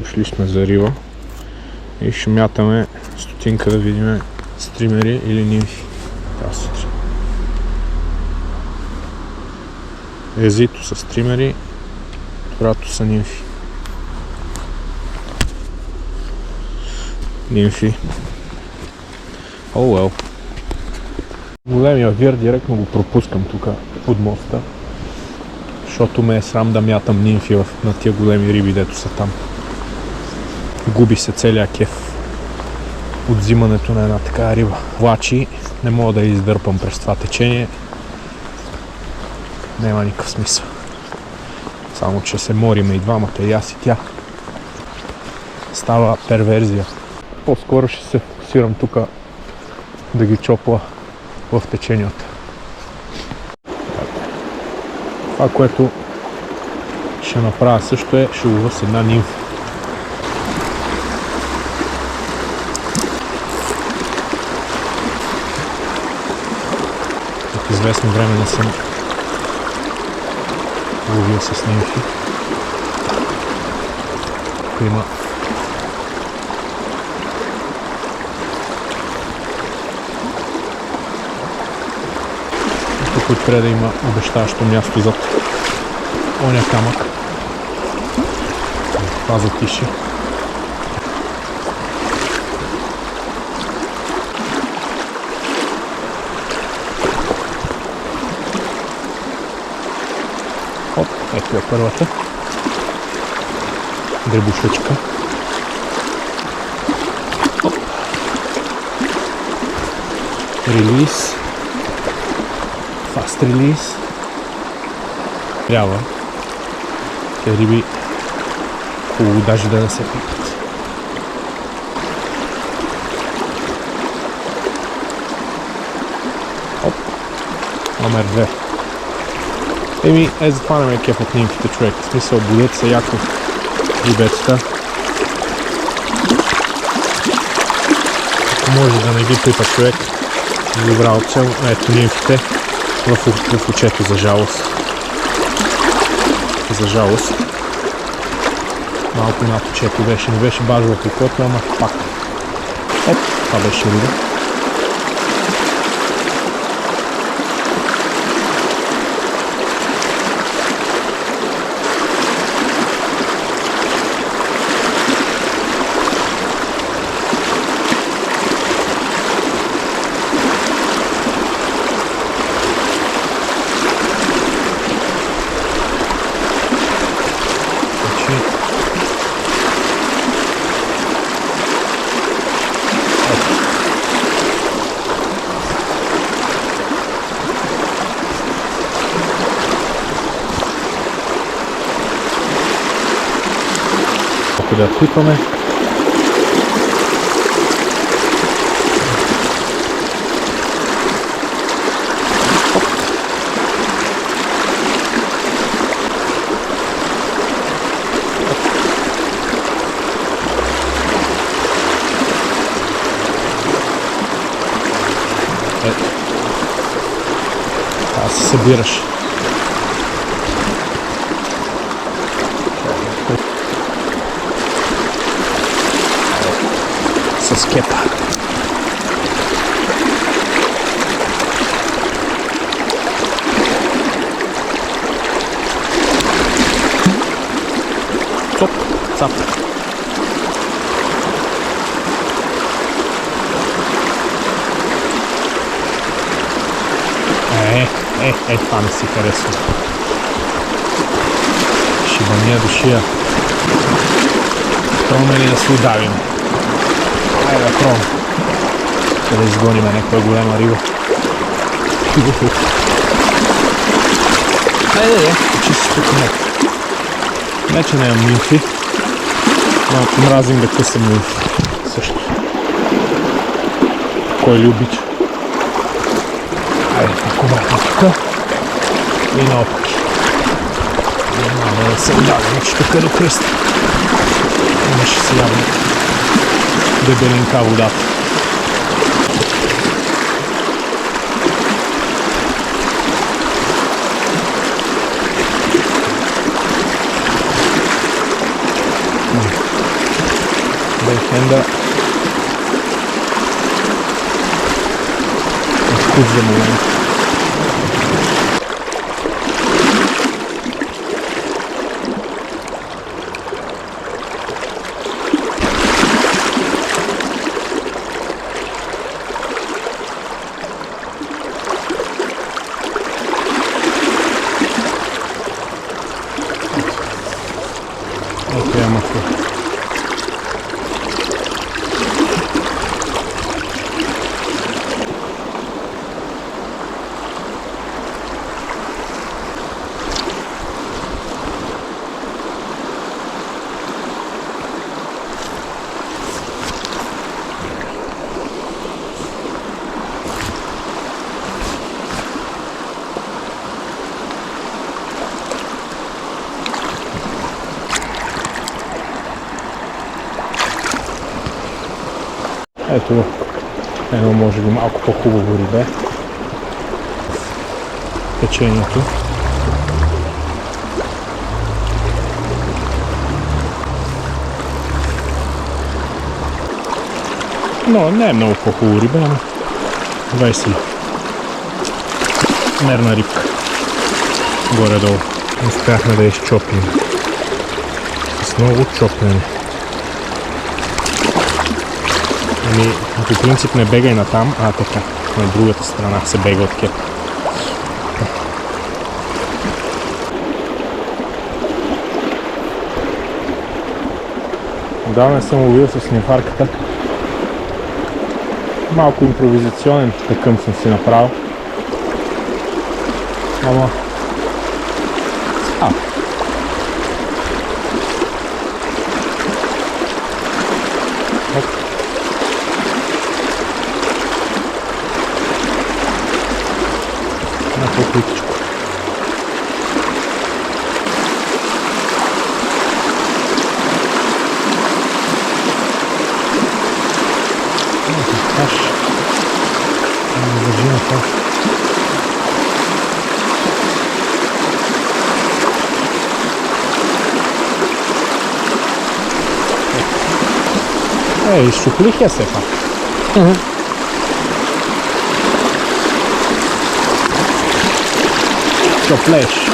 Дошли сме за риба и ще мятаме стотинка да видим стримери или нимфи тази сутрин. Езито са стримери, Торато са нимфи. Нимфи. Well. Големия вир директно го пропускам тук под моста, защото ме е срам да мятам нимфи на тия големи риби, дето са там. Губи се целия кеф от взимането на една такава риба. Лачи, не мога да я издърпам през това течение. Няма никакъв смисъл. Само че се мориме и двамата, и аз и тя. Става перверзия. По-скоро ще се фокусирам тук да ги чопла в теченията. Това, което ще направя също е, ще лова с една нимфа. От известно време не съм ловил с нимфи. Тук има тук трябва да има обещаващо място зад оня камък. Това затиши. Оп, ето е първата. Дребушечка. Оп. Релиз. Фаст релиз. Трябва. Те риби хубаво даже да не се пипат. Оп. Номер 2. Еми, затова не ме кеф от нимфите, човек. В смисъл, будят се яко рибетата. Ако може да не ги пипа човек, добра опция. Ето нимфите в очето, за жалост. За жалост. Малко над очето беше. Не беше бажа в окото, ама пак. Оп, това беше риба. Да отпипаме. Аз се събираш. С кепа. Цоп, цап. Това не си харесва. Шибания душия. Троме ли да се удавим? Айде, трон. Да изгоним някаква голема риба. Айде, че си спокойно. Не, че не имам нимфи. Но мразим да късам нимфи. Също. Кой ли обича? Айде, акуратно тук. И наопаки. Няма да се удавим, че тук до кръста. Имаше си явно дебелинка водата. хем да изкуп за момент. Ето я мафия. Ето едно може би малко по-хубаво рибе. Печението. Но не е много по-хубаво рибе, ама 20 мерна рибка. Горе-долу. Успяхме да я изчопим. С много чоплене. Ами, по принцип не бегай натам, а така, на другата страна се бега от кеп. Да, не съм ловил с снифарката. Малко импровизационен такъм съм си направил. Ама... На по-плитичко. Аж не държи на това. Изшуплих я все пак. Чоплеш.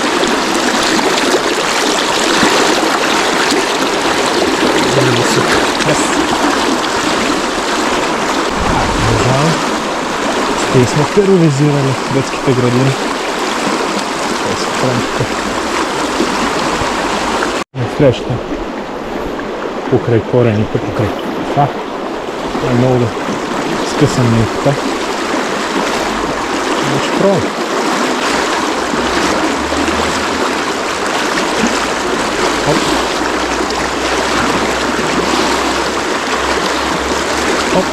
Те сме тероризирали детските градини. Среща покрай корените, покрай това. Не мога да скъсам нивката. Ще пробвам. Оп. Оп.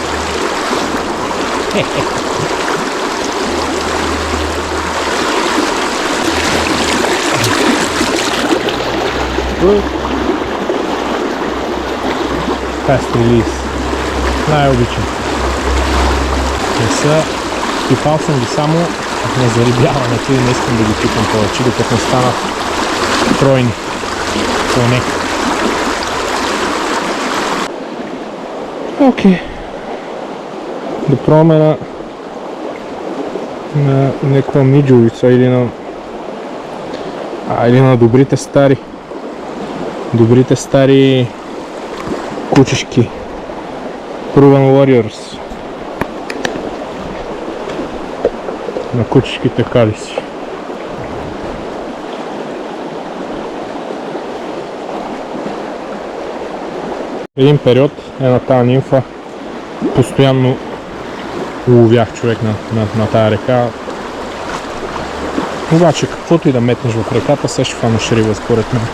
Fast release. Най-обичам. Не са. Пипал съм ги само на зарибяването и не искам да ги пипам повече, докато не станат тройни. Поне. Окей. Да пробваме на някаква миджовица или на добрите стари кучешки. Proven Warriors. На кучешките калиси. Един период на тази нимфа постоянно ловях човек на тази река. Обаче каквото и да метнеш в реката, се ще фанеш риба според мен.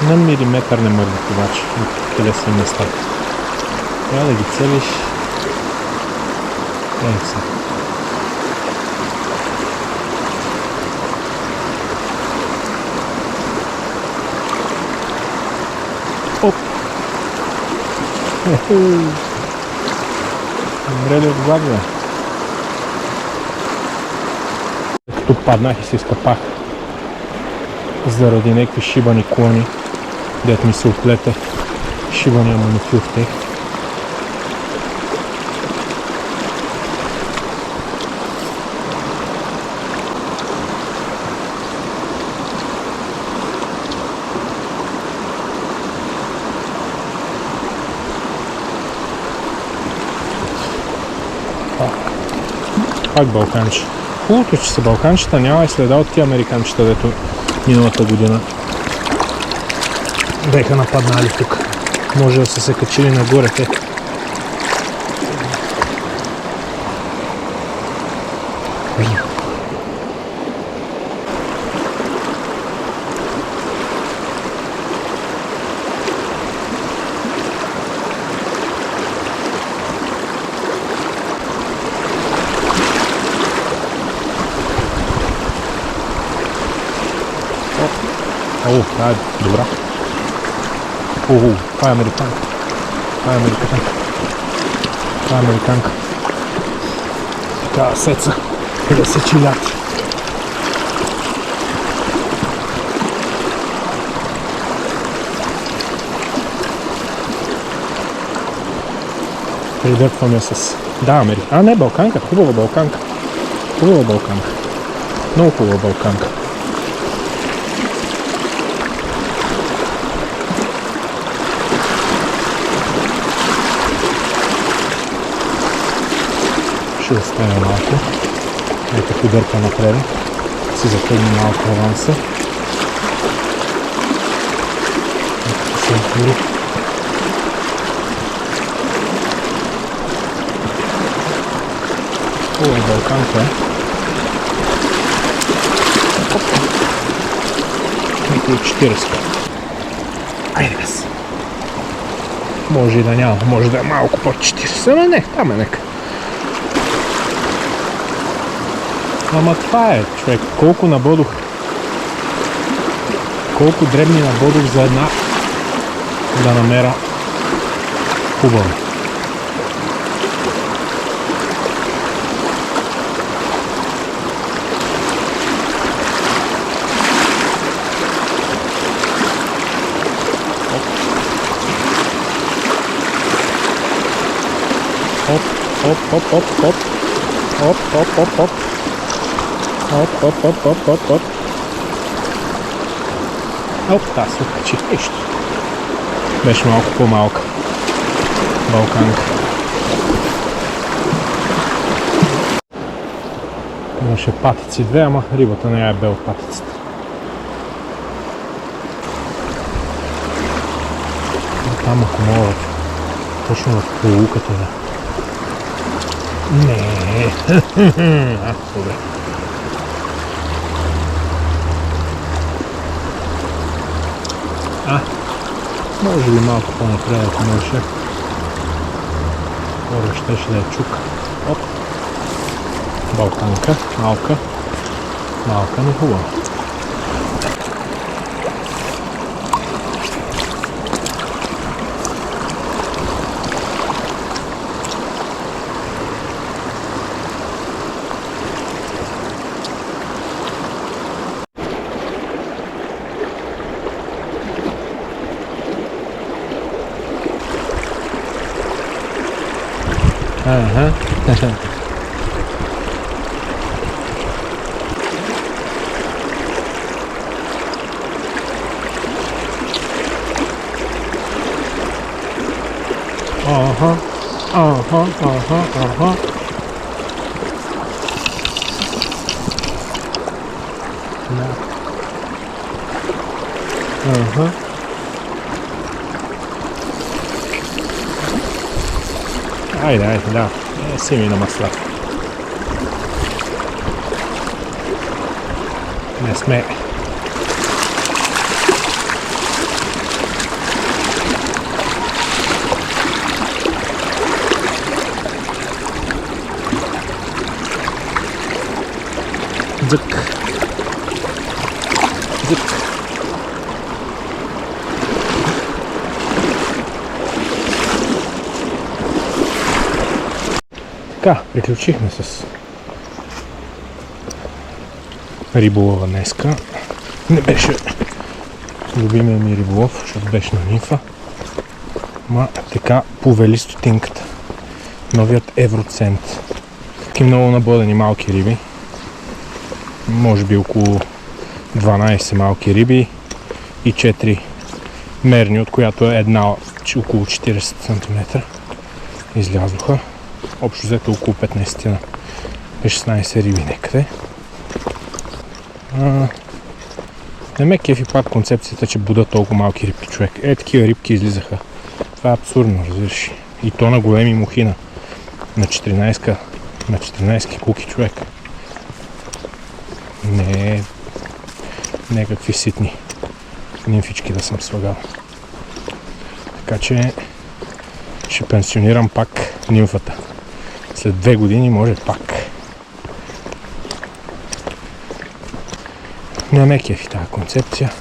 На милиметър не мърдат обаче от къде са места. Трябва да ги целиш. Ей са. Оп! Умрели от глад, бе. Като паднах и се изкапах заради някакви шибани клони, дет ми се оплете шибания монокюфтех. Пак балканче. Хубавото, че са балканчета, няма и следа от тия американчета, дето миналата година беха нападнали тук. Може да са се качили нагоре те. О, това е добра. Това е американка. Това е американка. Това е американка. Така сеца. Да се чилят. Придърпваме с... Да, американка. А, не, балканка. Хубава балканка. Хубава балканка. Много хубава балканка. Ще оставя малко. Нека подърпа напред. Си затегне малко аванса. Нека се отвори. Хубава балканка е. Около 40. Айде без. Може и да няма. Може да е малко под 40. Но не, там е нека. Ама това е, човек. Колко набодох. Колко дребни набодох за една да намеря хубаво. Оп, оп, оп, оп, оп. Оп, оп, оп, оп. Оп, оп, оп, оп, оп, оп. Оп, та се откачи. Нищо. Беше малко по-малка. Балканка. Имаше патици две, ама рибата не е бе от патиците. Там ако мога, точно в полуката да. Не. Добре. Може би малко по-напред, ако може. Хора щеше да е чука. Оп. Балканка. Малка. Малка, но хубава. Ага. Ага. Ага, ага, ага. Да. Ага. Ajde, ajde, da. Svi mi na masla. Ne sme. Zyk. Zyk. Така, приключихме с риболова днеска. Не беше любимия ми риболов, защото беше на нимфа. Ма така повели стотинката. Новият евроцент. Таки много набодени малки риби. Може би около 12 малки риби и 4 мерни, от която е една около 40 см излязоха. Общо взето около 15 16 риби некъде. Не ме кефи пак концепцията, че будат толкова малки рибки, човек. Такива рибки излизаха. Това е абсурдно, разбираш. И то на големи мухина. На 14 куки, човек. Не какви ситни нимфички да съм слагал. Така че ще пенсионирам пак нимфата. След 2 години може пак. Не ме кефи тази концепция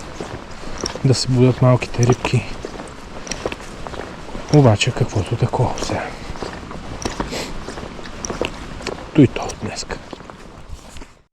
да се будат малките рибки. Обаче каквото такова сега. То и то от днеска.